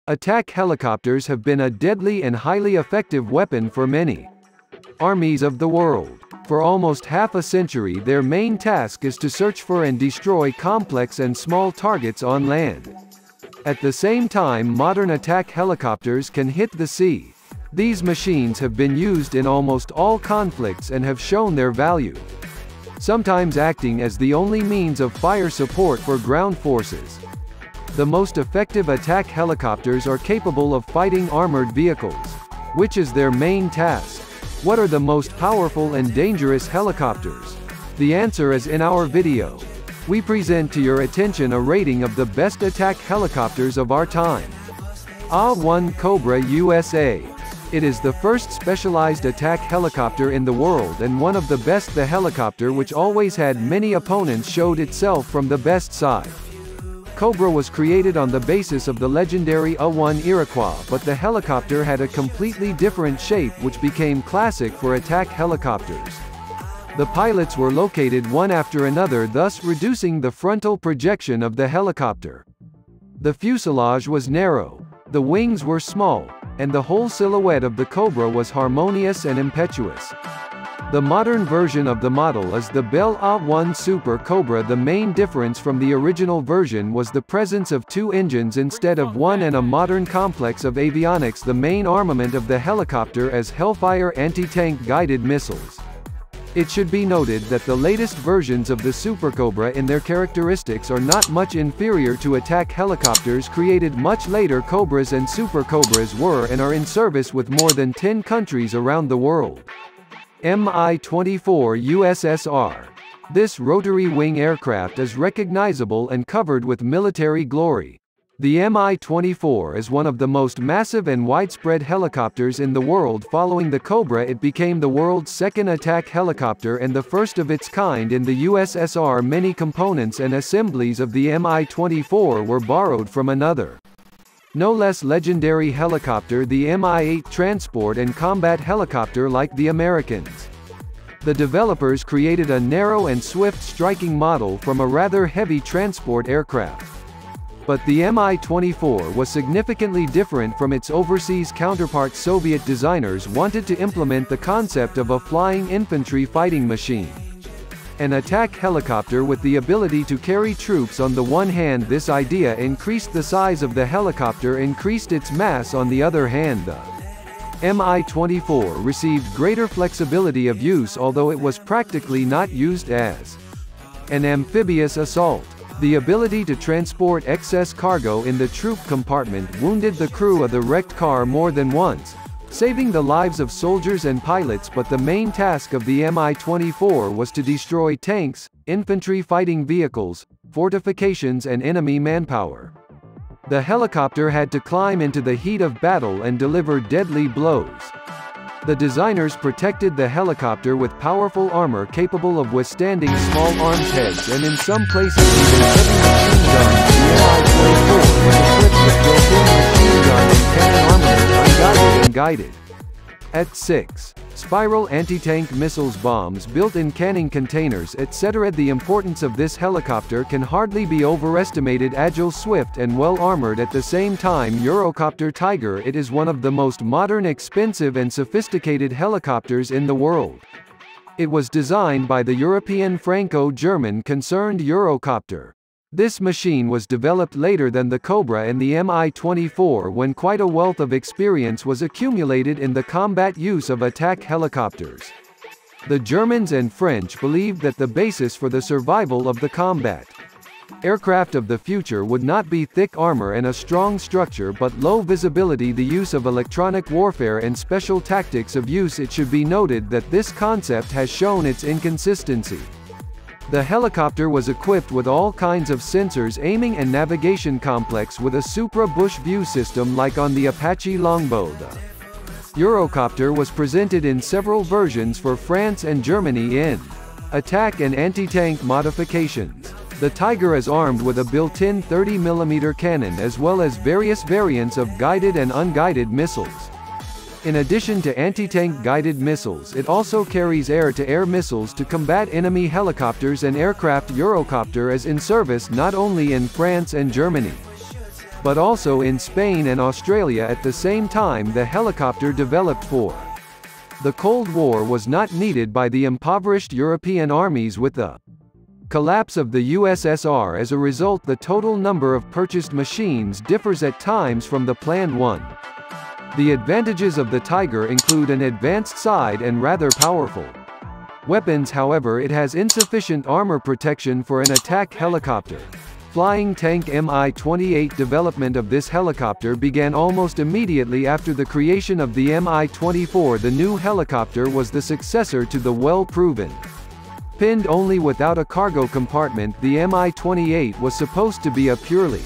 Attack helicopters have been a deadly and highly effective weapon for many armies of the world. For almost half a century, their main task is to search for and destroy complex and small targets on land. At the same time, modern attack helicopters can hit the sea. These machines have been used in almost all conflicts and have shown their value, sometimes acting as the only means of fire support for ground forces. The most effective attack helicopters are capable of fighting armored vehicles, which is their main task. What are the most powerful and dangerous helicopters? The answer is in our video. We present to your attention a rating of the best attack helicopters of our time. AH-1 Cobra USA. It is the first specialized attack helicopter in the world and one of the best. The helicopter, which always had many opponents, showed itself from the best side. Cobra was created on the basis of the legendary AH-1 Iroquois, but the helicopter had a completely different shape which became classic for attack helicopters. The pilots were located one after another, thus reducing the frontal projection of the helicopter. The fuselage was narrow, the wings were small, and the whole silhouette of the Cobra was harmonious and impetuous. The modern version of the model is the Bell AH-1 Super Cobra. The main difference from the original version was the presence of two engines instead of one and a modern complex of avionics. The main armament of the helicopter is Hellfire anti-tank guided missiles. It should be noted that the latest versions of the Super Cobra in their characteristics are not much inferior to attack helicopters created much later. Cobras and Super Cobras were and are in service with more than 10 countries around the world. Mi-24 USSR. This rotary wing aircraft is recognizable and covered with military glory. The Mi-24 is one of the most massive and widespread helicopters in the world. Following the Cobra, it became the world's second attack helicopter and the first of its kind in the USSR. Many components and assemblies of the Mi-24 were borrowed from another, no less legendary helicopter, the Mi-8 transport and combat helicopter. Like the Americans, the developers created a narrow and swift striking model from a rather heavy transport aircraft. But the Mi-24 was significantly different from its overseas counterpart. Soviet designers wanted to implement the concept of a flying infantry fighting machine, an attack helicopter with the ability to carry troops on the one hand. This idea increased the size of the helicopter, increased its mass. On the other hand, the Mi-24 received greater flexibility of use, although it was practically not used as an amphibious assault. The ability to transport excess cargo in the troop compartment wounded the crew of the wrecked car more than once, saving the lives of soldiers and pilots. But the main task of the Mi-24 was to destroy tanks, infantry fighting vehicles, fortifications and enemy manpower. The helicopter had to climb into the heat of battle and deliver deadly blows. The designers protected the helicopter with powerful armor capable of withstanding small arms heads and in some places even heavy machine guns. The Mi-24 was equipped with built-in machine gun and cannon armament, unguided and guided. At 6. Spiral anti-tank missiles, bombs, built-in canning containers, etc. The importance of this helicopter can hardly be overestimated. Agile, swift and well-armored at the same time. Eurocopter Tiger. It is one of the most modern, expensive and sophisticated helicopters in the world. It was designed by the European Franco-German concern Eurocopter. This machine was developed later than the Cobra and the Mi-24, when quite a wealth of experience was accumulated in the combat use of attack helicopters. The Germans and French believed that the basis for the survival of the combat aircraft of the future would not be thick armor and a strong structure but low visibility, the use of electronic warfare and special tactics of use. It should be noted that this concept has shown its inconsistency. The helicopter was equipped with all kinds of sensors, aiming and navigation complex with a supra-bush view system like on the Apache Longbow. The Eurocopter was presented in several versions for France and Germany in attack and anti-tank modifications. The Tiger is armed with a built-in 30mm cannon as well as various variants of guided and unguided missiles. In addition to anti-tank guided missiles, it also carries air-to-air missiles to combat enemy helicopters and aircraft. Eurocopter is in service not only in France and Germany, but also in Spain and Australia at the same time the helicopter developed for. The Cold War was not needed by the impoverished European armies. With the collapse of the USSR as a result, the total number of purchased machines differs at times from the planned one. The advantages of the Tiger include an advanced side and rather powerful weapons. However, it has insufficient armor protection for an attack helicopter. Flying tank Mi-28 development of this helicopter began almost immediately after the creation of the Mi-24. The new helicopter was the successor to the well-proven pinned only without a cargo compartment. The Mi-28 was supposed to be a purely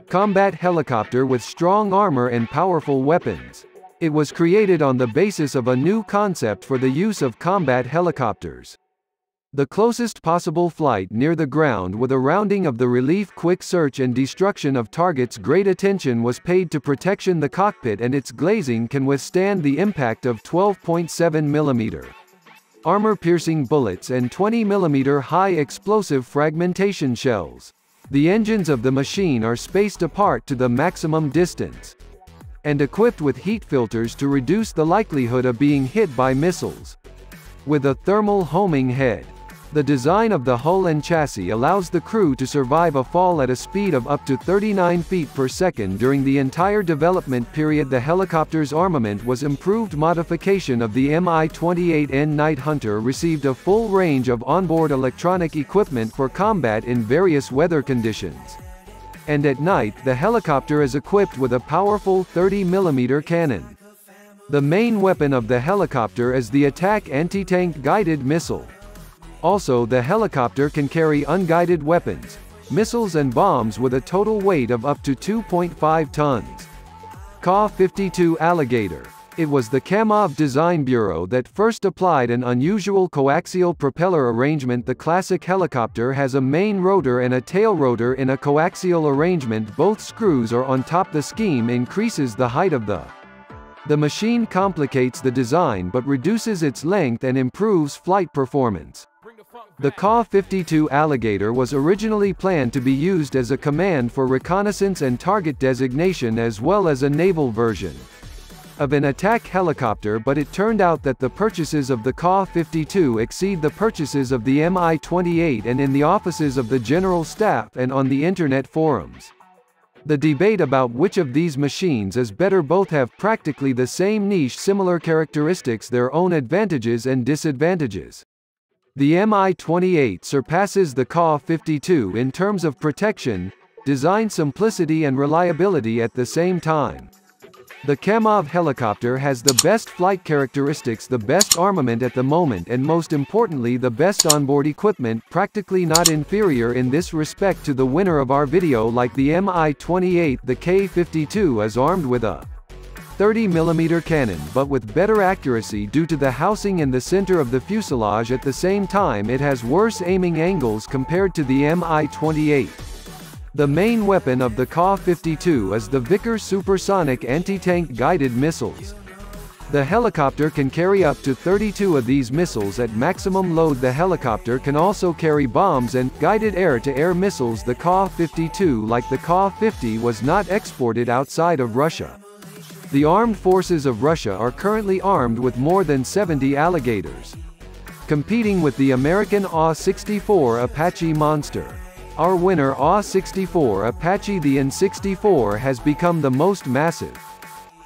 combat helicopter with strong armor and powerful weapons. It was created on the basis of a new concept for the use of combat helicopters. The closest possible flight near the ground with a rounding of the relief, quick search and destruction of targets. Great attention was paid to protection. The cockpit and its glazing can withstand the impact of 12.7 mm armor-piercing bullets and 20 mm high explosive fragmentation shells. The engines of the machine are spaced apart to the maximum distance and equipped with heat filters to reduce the likelihood of being hit by missiles. With a thermal homing head, the design of the hull and chassis allows the crew to survive a fall at a speed of up to 39 feet per second during the entire development period. The helicopter's armament was improved. Modification of the Mi-28N Night Hunter received a full range of onboard electronic equipment for combat in various weather conditions. And at night, the helicopter is equipped with a powerful 30 mm cannon. The main weapon of the helicopter is the attack anti-tank guided missile. Also, the helicopter can carry unguided weapons, missiles and bombs with a total weight of up to 2.5 tons. KA-52 Alligator. It was the Kamov Design Bureau that first applied an unusual coaxial propeller arrangement. The classic helicopter has a main rotor and a tail rotor in a coaxial arrangement. Both screws are on top. The scheme increases the height of the machine, complicates the design but reduces its length and improves flight performance. The KA-52 Alligator was originally planned to be used as a command for reconnaissance and target designation as well as a naval version of an attack helicopter, but it turned out that the purchases of the KA-52 exceed the purchases of the Mi-28, and in the offices of the General Staff and on the Internet forums, the debate about which of these machines is better. Both have practically the same niche, similar characteristics, their own advantages and disadvantages. The Mi-28 surpasses the KA-52 in terms of protection, design simplicity and reliability at the same time. The Kamov helicopter has the best flight characteristics, the best armament at the moment, and most importantly the best onboard equipment, practically not inferior in this respect to the winner of our video like the Mi-28. The Ka-52 is armed with a 30 mm cannon but with better accuracy due to the housing in the center of the fuselage. At the same time, it has worse aiming angles compared to the Mi-28. The main weapon of the Ka-52 is the Vickers supersonic anti-tank guided missiles. The helicopter can carry up to 32 of these missiles at maximum load. The helicopter can also carry bombs and guided air-to-air missiles. The Ka-52, like the Ka-50, was not exported outside of Russia. The armed forces of Russia are currently armed with more than 70 Alligators, competing with the American AH-64 Apache monster. Our winner, AH-64 Apache. The N-64 has become the most massive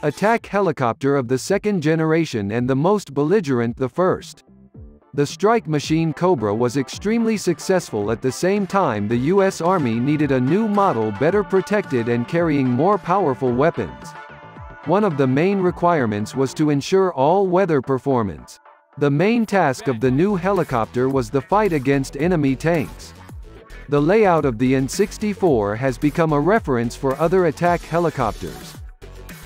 attack helicopter of the second generation and the most belligerent the first. The strike machine Cobra was extremely successful. At the same time, the U.S. Army needed a new model better protected and carrying more powerful weapons. One of the main requirements was to ensure all-weather performance. The main task of the new helicopter was the fight against enemy tanks. The layout of the N-64 has become a reference for other attack helicopters.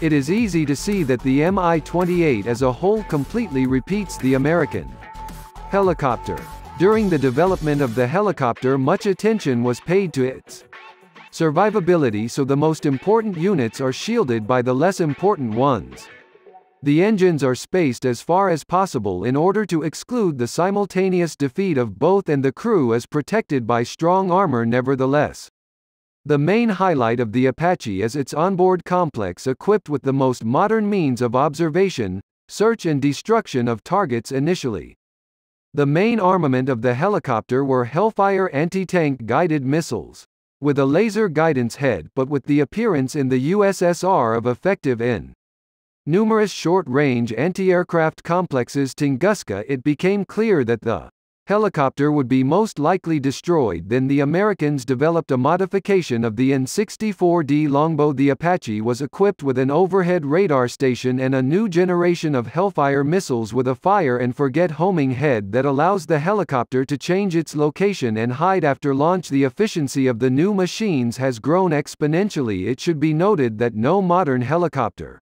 It is easy to see that the Mi-28 as a whole completely repeats the American helicopter. During the development of the helicopter, much attention was paid to its survivability, so the most important units are shielded by the less important ones. The engines are spaced as far as possible in order to exclude the simultaneous defeat of both, and the crew is protected by strong armor. Nevertheless, The main highlight of the Apache is its onboard complex equipped with the most modern means of observation, search and destruction of targets initially. The main armament of the helicopter were Hellfire anti-tank guided missiles. With a laser guidance head but with the appearance in the USSR of effective in numerous short-range anti-aircraft complexes Tunguska, it became clear that the helicopter would be most likely destroyed. Then the Americans developed a modification of the N-64D longbow. The Apache was equipped with an overhead radar station and a new generation of Hellfire missiles with a fire-and-forget homing head that allows the helicopter to change its location and hide after launch. The efficiency of the new machines has grown exponentially. It should be noted that no modern helicopter